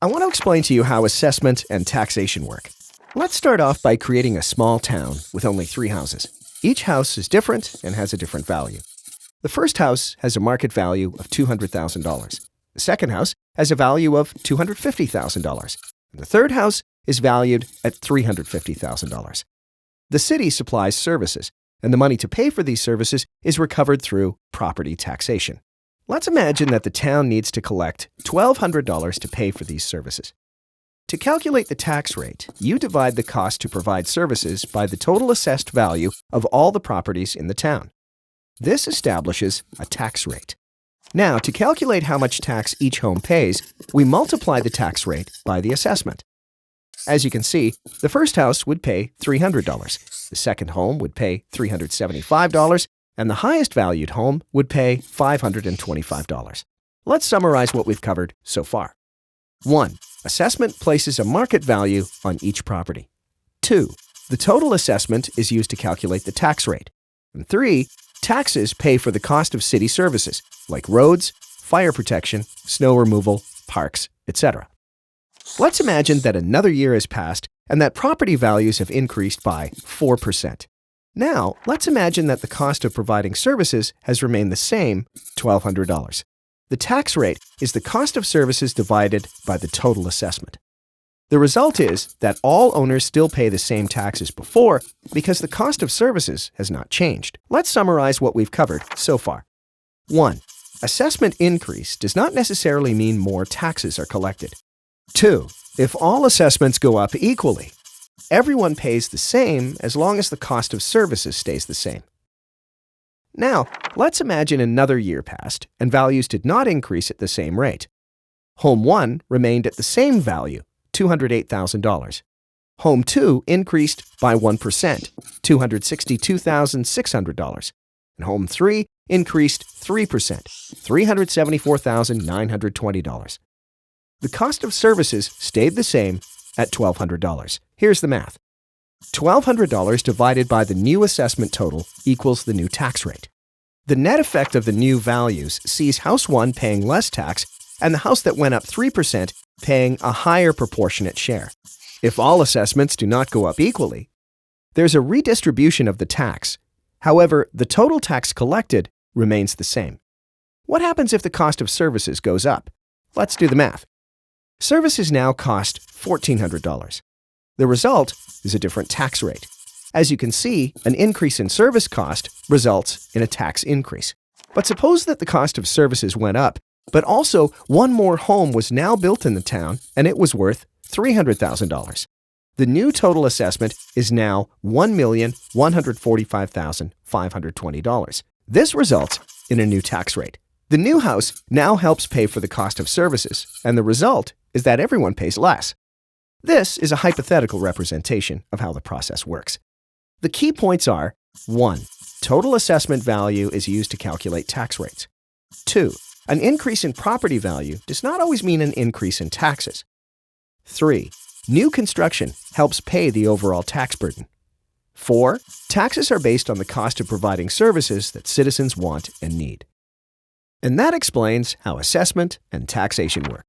I want to explain to you how assessment and taxation work. Let's start off by creating a small town with only 3 houses. Each house is different and has a different value. The first house has a market value of $200,000. The second house has a value of $250,000. And the third house is valued at $350,000. The city supplies services, and the money to pay for these services is recovered through property taxation. Let's imagine that the town needs to collect $1,200 to pay for these services. To calculate the tax rate, you divide the cost to provide services by the total assessed value of all the properties in the town. This establishes a tax rate. Now, to calculate how much tax each home pays, we multiply the tax rate by the assessment. As you can see, the first house would pay $300, the second home would pay $375, and the highest valued home would pay $525. Let's summarize what we've covered so far. 1. Assessment places a market value on each property. 2. The total assessment is used to calculate the tax rate. And 3. Taxes pay for the cost of city services, like roads, fire protection, snow removal, parks, etc. Let's imagine that another year has passed and that property values have increased by 4%. Now, let's imagine that the cost of providing services has remained the same, $1,200. The tax rate is the cost of services divided by the total assessment. The result is that all owners still pay the same tax as before because the cost of services has not changed. Let's summarize what we've covered so far. 1. Assessment increase does not necessarily mean more taxes are collected. 2. If all assessments go up equally, everyone pays the same as long as the cost of services stays the same. Now, let's imagine another year passed and values did not increase at the same rate. Home 1 remained at the same value, $208,000. Home 2 increased by 1%, $262,600. And Home 3 increased 3%, $374,920. The cost of services stayed the same at $1,200. Here's the math. $1,200 divided by the new assessment total equals the new tax rate. The net effect of the new values sees House 1 paying less tax and the house that went up 3% paying a higher proportionate share. If all assessments do not go up equally, there's a redistribution of the tax. However, the total tax collected remains the same. What happens if the cost of services goes up? Let's do the math. Services now cost $1,400. The result is a different tax rate. As you can see, an increase in service cost results in a tax increase. But suppose that the cost of services went up, but also one more home was now built in the town and it was worth $300,000. The new total assessment is now $1,145,520. This results in a new tax rate. The new house now helps pay for the cost of services, and the result is that everyone pays less. This is a hypothetical representation of how the process works. The key points are: 1. Total assessment value is used to calculate tax rates. 2. An increase in property value does not always mean an increase in taxes. 3. New construction helps pay the overall tax burden. 4. Taxes are based on the cost of providing services that citizens want and need. And that explains how assessment and taxation work.